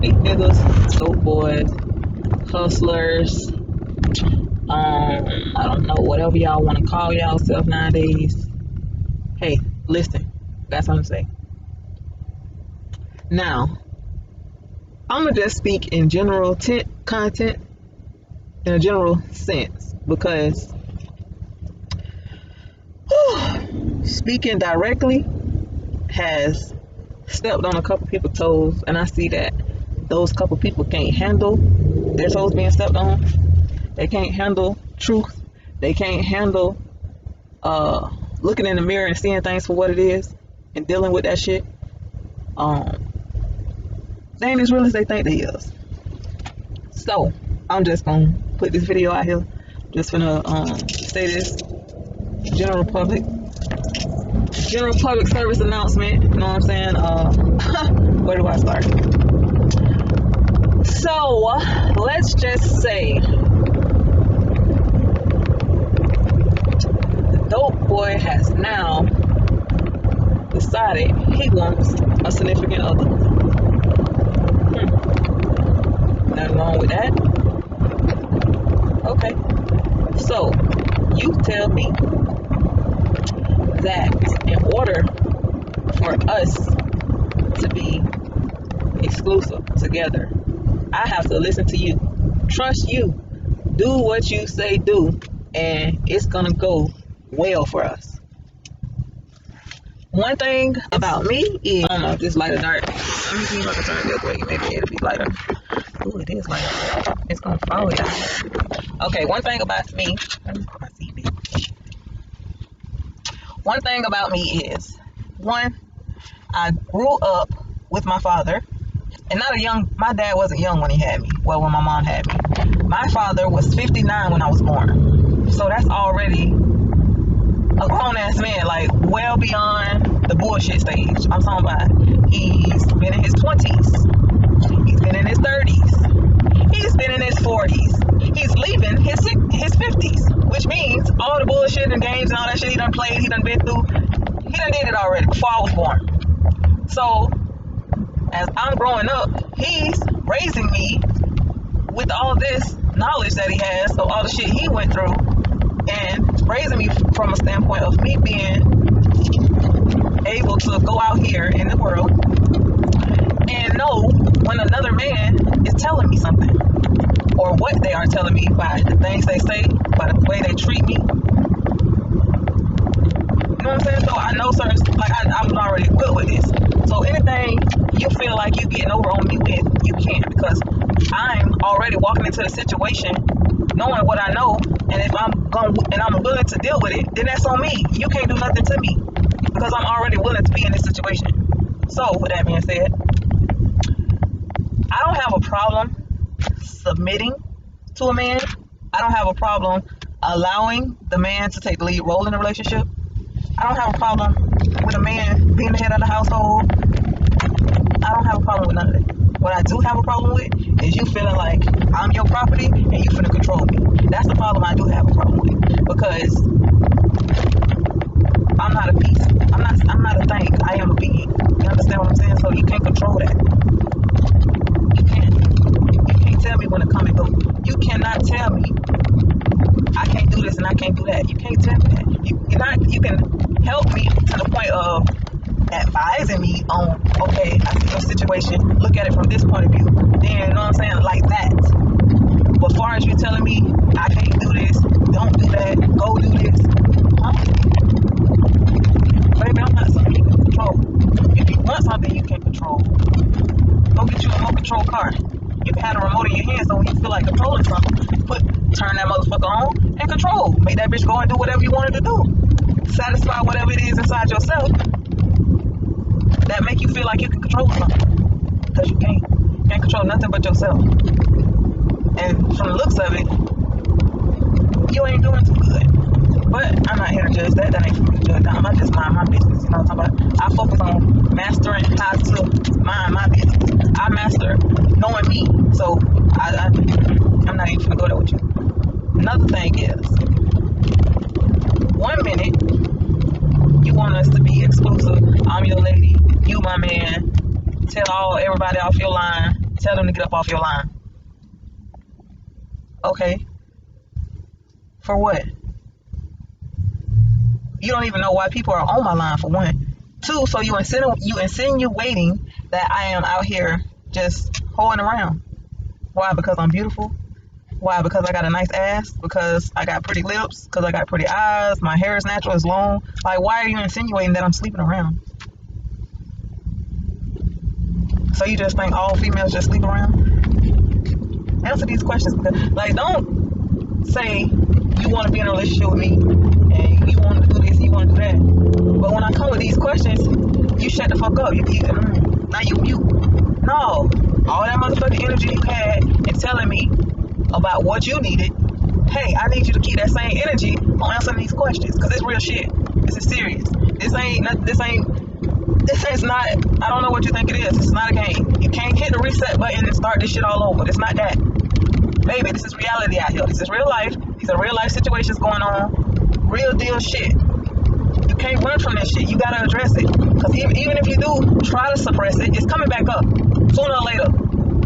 These niggas, dope boys, hustlers, I don't know, whatever y'all want to call y'all nowadays. Hey, listen, got something to say. Now, I'm gonna just speak in general content in a general sense because speaking directly has stepped on a couple people's toes, and I see that those couple people can't handle their toes being stepped on. They can't handle truth. They can't handle looking in the mirror and seeing things for what it is and dealing with that shit. They ain't as real as they think they is. So I'm just gonna put this video out here. Just gonna say this general public service announcement. You know what I'm saying? Where do I start? So let's just say the dope boy has now decided he wants a significant other. Nothing wrong with that. Okay. So you tell me that in order for us to be exclusive together, I have to listen to you, trust you, do what you say do, and it's gonna go well for us. One thing about me is, I don't know if this light or dark. Let me see if I can turn it the other way. Maybe it'll be lighter. Ooh, it is lighter. It's gonna fall down. Okay, one thing about me. Let me put my CV. One thing about me is, one, I grew up with my father, and my dad wasn't young when he had me. Well, when my mom had me. My father was 59 when I was born. So that's already a grown ass man, like well beyond the bullshit stage. I'm talking about he's been in his 20s, he's been in his 30s, he's been in his 40s, he's leaving his 50s, which means all the bullshit and games and all that shit he done played, he done been through, he done did it already before I was born. So as I'm growing up, he's raising me with all this knowledge that he has, so all the shit he went through, and raising me from a standpoint of me being able to go out here in the world and know when another man is telling me something, or what they are telling me by the things they say, by the way they treat me. You know what I'm saying? So I know certain, like I'm already equipped with this. So anything you feel like you getting over on me with, you can't, because I'm already walking into the situation knowing what I know, and if I'm willing to deal with it, then that's on me. You can't do nothing to me because I'm already willing to be in this situation. So with that being said, I don't have a problem submitting to a man. I don't have a problem allowing the man to take the lead role in a relationship. I don't have a problem with a man being the head of the household. I don't have a problem with none of that. What I do have a problem with is you feeling like I'm your property and you finna control me. That's the problem I do have a problem with, because I'm not a piece. I'm not a thing. I am a being. You understand what I'm saying? So you can't control that. You can't. You can't tell me when to come and go. You cannot tell me I can't do this and I can't do that. You can't tell me that. You can help me to the point of advising me on, okay, I see your situation, look at it from this point of view. Then, you know what I'm saying, like that. But as far as you telling me I can't do this, don't do that, go do this, huh? Baby, I'm not something you can control. If you want something you can control, go get you a remote control car. You can have a remote in your hand, so when you feel like controlling something, turn that motherfucker on and control. Make that bitch go and do whatever you want it to do. Satisfy whatever it is inside yourself that make you feel like you can control something, because you can't. You can't control nothing but yourself. And from the looks of it, you ain't doing too good. But I'm not here to judge that. That ain't for me to judge. I just mind my business. You know what I'm talking about? I focus on mastering how to mind my business. I master knowing me. So I'm not even gonna go there with you. Another thing is, 1 minute you want us to be exclusive. I'm your lady, you my man. Tell everybody off your line. Tell them to get up off your line. Okay. For what? You don't even know why people are on my line, for one. Two, so you insinuating that I am out here just hoeing around. Why? Because I'm beautiful? Why? Because I got a nice ass? Because I got pretty lips? Because I got pretty eyes? My hair is natural, it's long? Like, why are you insinuating that I'm sleeping around? So you just think all females just sleep around? Answer these questions. Because, like, don't say you want to be in a relationship with me and you want to do this, you want to do that. But when I come with these questions, you shut the fuck up. Now you no. All that motherfucking energy you had and telling me about what you needed, hey, I need you to keep that same energy on answering these questions, because it's real shit. This is serious. This is not, I don't know what you think it is. It's not a game. You can't hit the reset button and start this shit all over. It's not that. Baby, this is reality out here. This is real life. These are real life situations going on. Real deal shit. You can't run from this shit. You gotta address it. Because even if you do try to suppress it, it's coming back up. Sooner or later,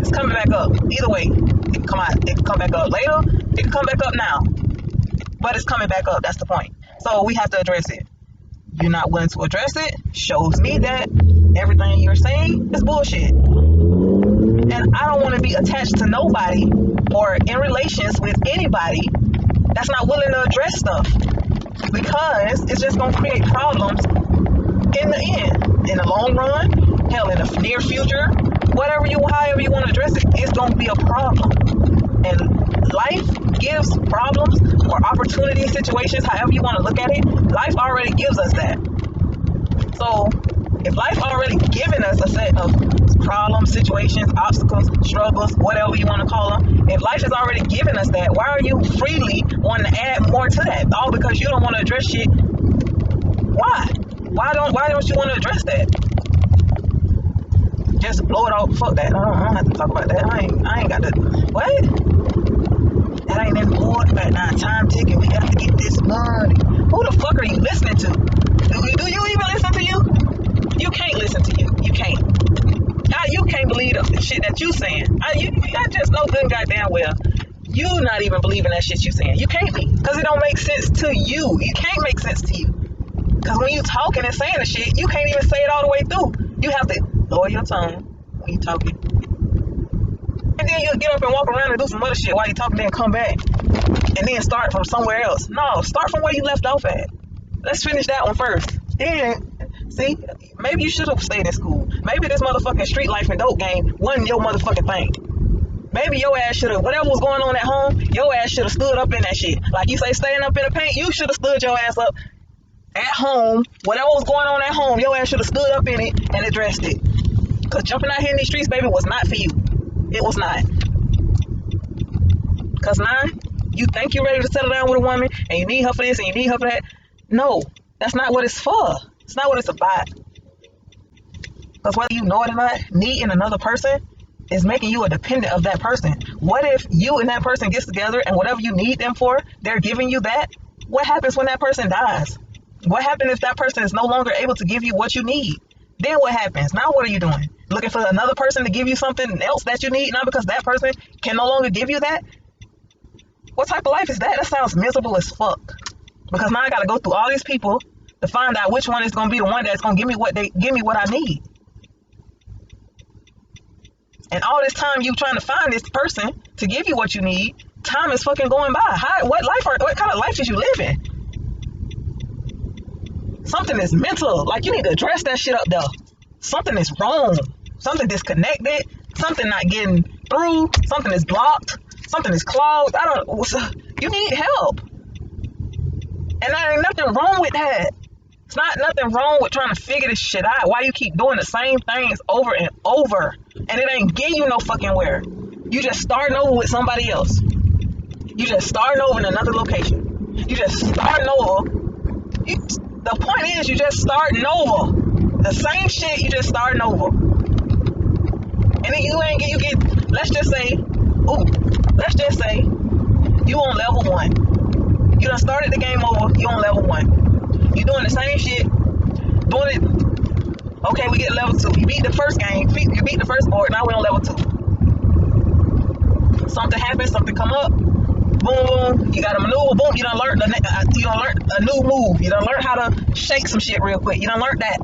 it's coming back up. Either way, it can come out. It can come back up later. It can come back up now. But it's coming back up. That's the point. So we have to address it. You're not willing to address it, shows me that everything you're saying is bullshit. And I don't want to be attached to nobody or in relations with anybody that's not willing to address stuff, because it's just going to create problems in the end. In the long run, hell, in the near future, however you want to address it, it's going to be a problem. And life gives problems or opportunity situations, however you want to look at it. Life already gives us that. So if life already given us a set of problems, situations, obstacles, struggles, whatever you want to call them, if life has already given us that, why are you freely wanting to add more to that? All because you don't want to address shit. Why? Why don't you want to address that? Just blow it off. Fuck that. I don't have to talk about that. I ain't got to. What? That ain't important right now. Time ticking. We got to get this money. Who the fuck are you listening to? Do you even listen to you? You can't listen to you. You can't. You can't believe the shit that you saying. I just know good goddamn well. You not even believing that shit you saying. You can't be. Because it don't make sense to you. You can't make sense to you. Because when you talking and saying the shit, you can't even say it all the way through. You have to lower your tone when you talking. And then you'll get up and walk around and do some other shit while you talking, then come back. And then start from somewhere else. No, start from where you left off at. Let's finish that one first. Then, see, maybe you should have stayed in school. Maybe this motherfucking street life and dope game wasn't your motherfucking thing. Maybe your ass should have, whatever was going on at home, your ass should have stood up in that shit. Like you say, staying up in the paint, you should have stood your ass up at home. Whatever was going on at home, your ass should have stood up in it and addressed it. Because jumping out here in these streets, baby, was not for you. It was not. Because now, you think you're ready to settle down with a woman, and you need her for this, and you need her for that. No, that's not what it's for. It's not what it's about. Because whether you know it or not, needing another person is making you a dependent of that person. What if you and that person gets together, and whatever you need them for, they're giving you that? What happens when that person dies? What happens if that person is no longer able to give you what you need? Then what happens? Now what are you doing? Looking for another person to give you something else that you need, not because that person can no longer give you that? What type of life is that? That sounds miserable as fuck. Because now I gotta go through all these people to find out which one is gonna be the one that's gonna give me what I need. And all this time you trying to find this person to give you what you need, time is fucking going by. What kind of life is you living? Something is mental. Like, you need to address that shit up there. Something is wrong. Something disconnected. Something not getting through. Something is blocked. Something is clogged. You need help. And there ain't nothing wrong with that. It's not nothing wrong with trying to figure this shit out. Why you keep doing the same things over and over, and it ain't getting you no fucking where. You just starting over with somebody else. You just starting over in another location. You just starting over. The point is, you just starting over. The same shit, you just starting over. And then let's just say you on level 1. You done started the game over, you on level 1. You doing the same shit, doing it. Okay, we get level 2. You beat the first game, you beat the first board, now we're on level 2. happens, something come up, boom, boom, you got to maneuver, boom, you done learn a new move. You done learn how to shake some shit real quick. You done learned that.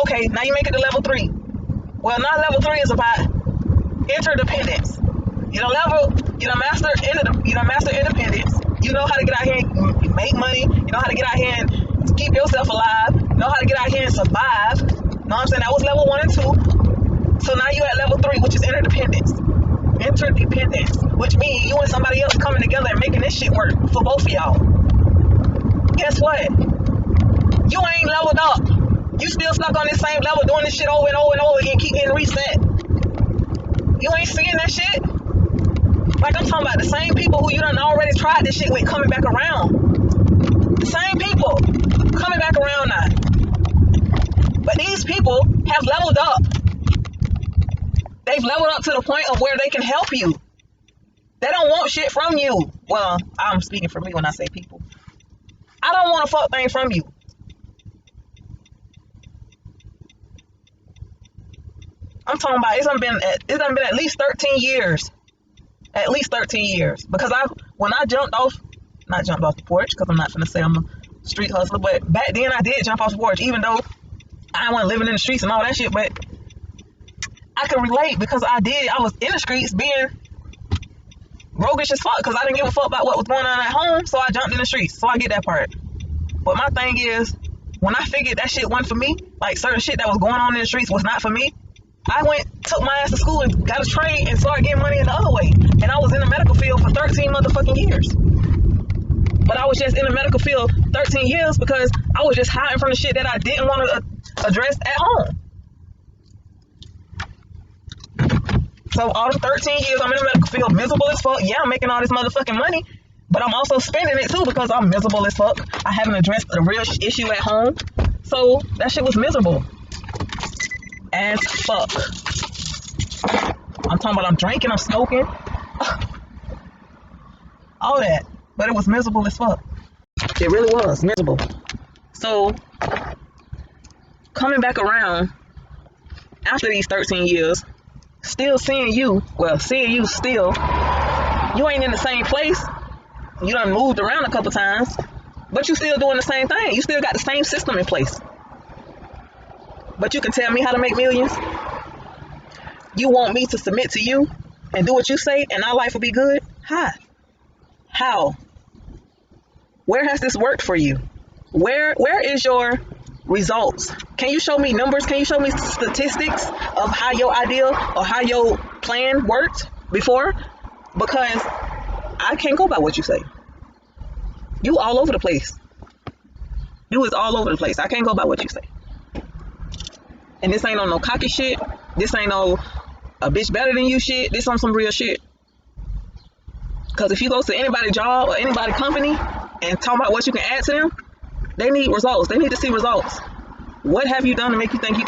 Okay, now you make it to level 3. Well, now level 3 is about interdependence. You done master independence. You know how to get out here and make money. You know how to get out here and keep yourself alive. You know how to get out here and survive. You know what I'm saying? That was level 1 and 2. So now you at level 3, which is interdependence. Interdependence, which means you and somebody else coming together and making this shit work for both of y'all. Guess what? You ain't leveled up. You still stuck on this same level doing this shit over and over and over again, keep getting reset. You ain't seeing that shit? Like, I'm talking about the same people who you done already tried this shit with coming back around. The same people coming back around now. But these people have leveled up. They've leveled up to the point of where they can help you. They don't want shit from you. Well, I'm speaking for me when I say people. I don't want a fuck thing from you. I'm talking about it's done been at least 13 years. At least 13 years. Because when I not jumped off the porch, because I'm not finna say I'm a street hustler, but back then I did jump off the porch, even though I wasn't living in the streets and all that shit, but I can relate because I was in the streets being roguish as fuck because I didn't give a fuck about what was going on at home, so I jumped in the streets. So I get that part. But my thing is, when I figured that shit wasn't for me, like certain shit that was going on in the streets was not for me, I took my ass to school and got a trade and started getting money in the other way. And I was in the medical field for 13 motherfucking years. But I was just in the medical field 13 years because I was just hiding from the shit that I didn't want to address at home. So all the 13 years I'm in the medical field, miserable as fuck. Yeah, I'm making all this motherfucking money, but I'm also spending it too because I'm miserable as fuck. I haven't addressed the real issue at home. So that shit was miserable as fuck. I'm talking about I'm drinking, I'm smoking, all that. But it was miserable as fuck. It really was miserable. So coming back around after these 13 years, still seeing you still, you ain't in the same place. You done moved around a couple times, but you still doing the same thing. You still got the same system in place. But you can tell me how to make millions. You want me to submit to you and do what you say and our life will be good? How? Where has this worked for you? Where is your results? Can you show me numbers? Can you show me statistics of how your idea or how your plan worked before? Because I can't go by what you say. You all over the place. You is all over the place. I can't go by what you say. And this ain't on no cocky shit. This ain't no a bitch better than you shit. This on some real shit. Because if you go to anybody's job or anybody's company and talk about what you can add to them, they need results. They need to see results. What have you done to make you think you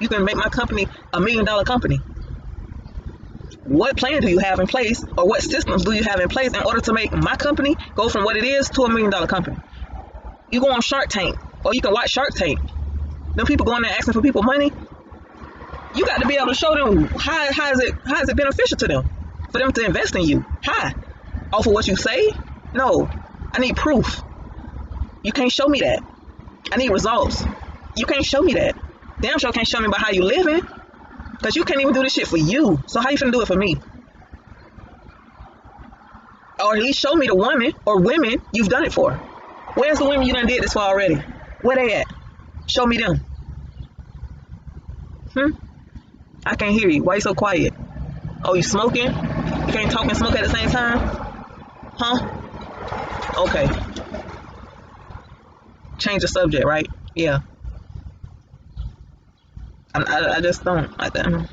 can make my company $1 million company? What plan do you have in place, or what systems do you have in place in order to make my company go from what it is to $1 million company? You go on Shark Tank, or you can watch Shark Tank. Them people going there asking for people money. You got to be able to show them how is it beneficial to them, for them to invest in you. How? Off of what you say? No, I need proof. You can't show me that. I need results. You can't show me that. Damn sure can't show me about how you living, because you can't even do this shit for you. So how you finna do it for me? Or at least show me the woman or women you've done it for. Where's the women you done did this for already? Where they at? Show me them. I can't hear you. Why you so quiet? Oh, you smoking? You can't talk and smoke at the same time? Huh? Okay. Change the subject, right? Yeah. I just don't like that.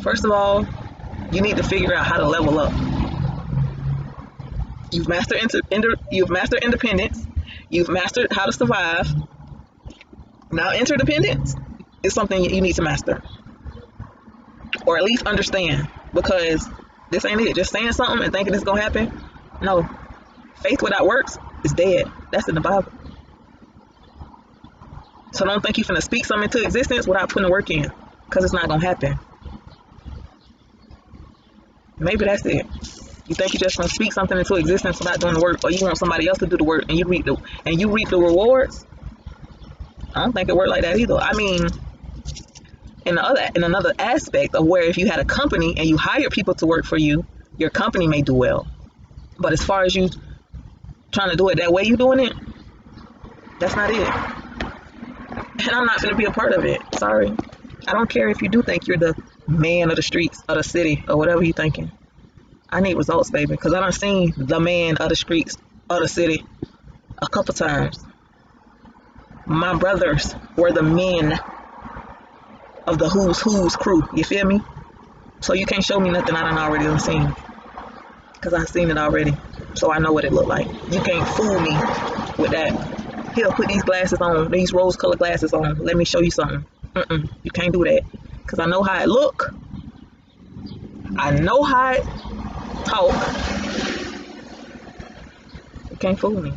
First of all, you need to figure out how to level up. You've mastered independence. You've mastered how to survive. Now interdependence is something you need to master, or at least understand, because this ain't it. Just saying something and thinking it's gonna happen. No, faith without works is dead. That's in the Bible. So don't think you're finna speak something into existence without putting the work in, because it's not gonna happen. Maybe that's it. You think you're just gonna speak something into existence without doing the work, or you want somebody else to do the work and you reap the rewards? I don't think it worked like that either. I mean, in another aspect of where if you had a company and you hire people to work for you, your company may do well. But as far as you trying to do it that way you doing it, that's not it. And I'm not gonna be a part of it. Sorry. I don't care if you do think you're the man of the streets of the city or whatever you thinking. I need results, baby, because I done seen the man of the streets of the city a couple times. My brothers were the men of the who's crew. You feel me? So you can't show me nothing I done already done seen, because I've seen it already. So I know what it looked like. You can't fool me with that. Here, put these glasses on, these rose-colored glasses on. Let me show you something. You can't do that, because I know how it look. I know how it talk. You can't fool me.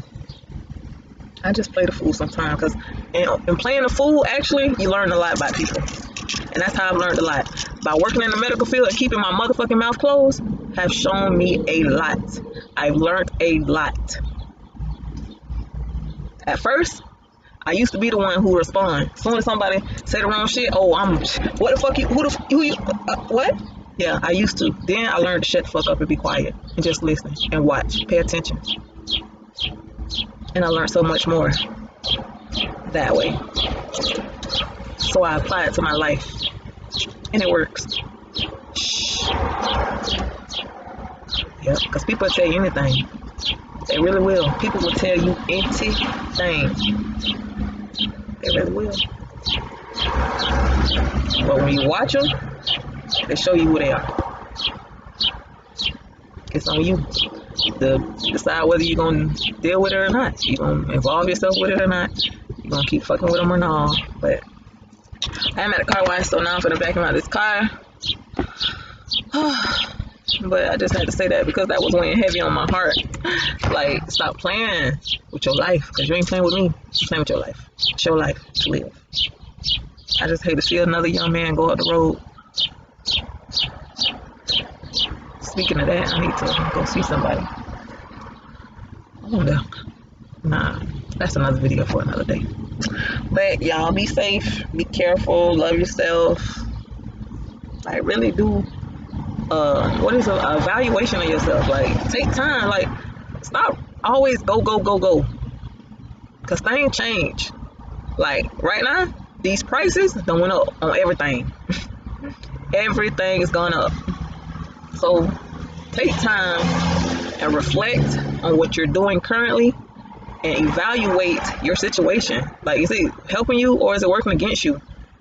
I just play the fool sometimes, because in playing the fool, actually, you learn a lot about people. And that's how I've learned a lot. By working in the medical field and keeping my motherfucking mouth closed have shown me a lot. I've learned a lot. At first, I used to be the one who respond. As soon as somebody say the wrong shit, oh, what the fuck you, who you, what? Yeah, I used to. Then I learned to shut the fuck up and be quiet and just listen and watch, pay attention. And I learned so much more that way. So I apply it to my life, and it works. Yeah, because people will tell you anything. They really will. People will tell you anything. They really will. But when you watch them, they show you who they are. It's on you to decide whether you're going to deal with it or not. You're going to involve yourself with it or not. You're going to keep fucking with them or not. But I'm at a car wash, so now I'm finna vacuum out this car. But I just had to say that because that was weighing heavy on my heart. Like, stop playing with your life, because you ain't playing with me. You're playing with your life. It's your life to live. I just hate to see another young man go up the road. Speaking of that, I need to go see somebody. Oh no. Nah, that's another video for another day. But y'all be safe, be careful, love yourself. Like, really do what is an evaluation of yourself. Like, take time. Like, stop always go because things change. Like, right now these prices done went up on everything. Everything is gone up. So take time and reflect on what you're doing currently and evaluate your situation. Like, is it helping you or is it working against you?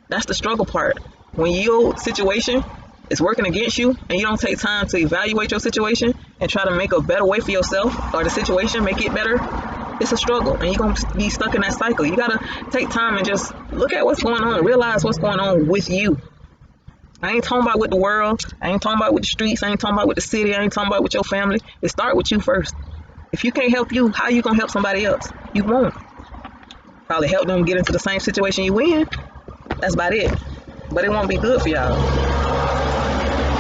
That's the struggle part. When your situation is working against you and you don't take time to evaluate your situation and try to make a better way for yourself or the situation, make it better, it's a struggle and you're going to be stuck in that cycle. You got to take time and just look at what's going on, realize what's going on with you. I ain't talking about with the world. I ain't talking about with the streets. I ain't talking about with the city. I ain't talking about with your family. It start with you first. If you can't help you, how you going to help somebody else? You won't. Probably help them get into the same situation you in. That's about it. But it won't be good for y'all.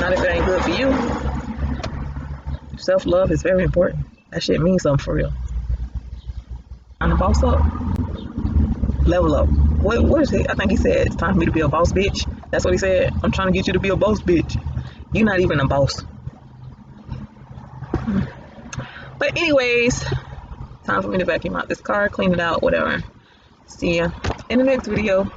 Not if it ain't good for you. Self-love is very important. That shit means something for real. I'm the boss up. Level up. What is it? I think he said it's time for me to be a boss bitch. That's what he said. I'm trying to get you to be a boss bitch. You're not even a boss. But anyways, time for me to vacuum out this car, clean it out, whatever. See ya in the next video.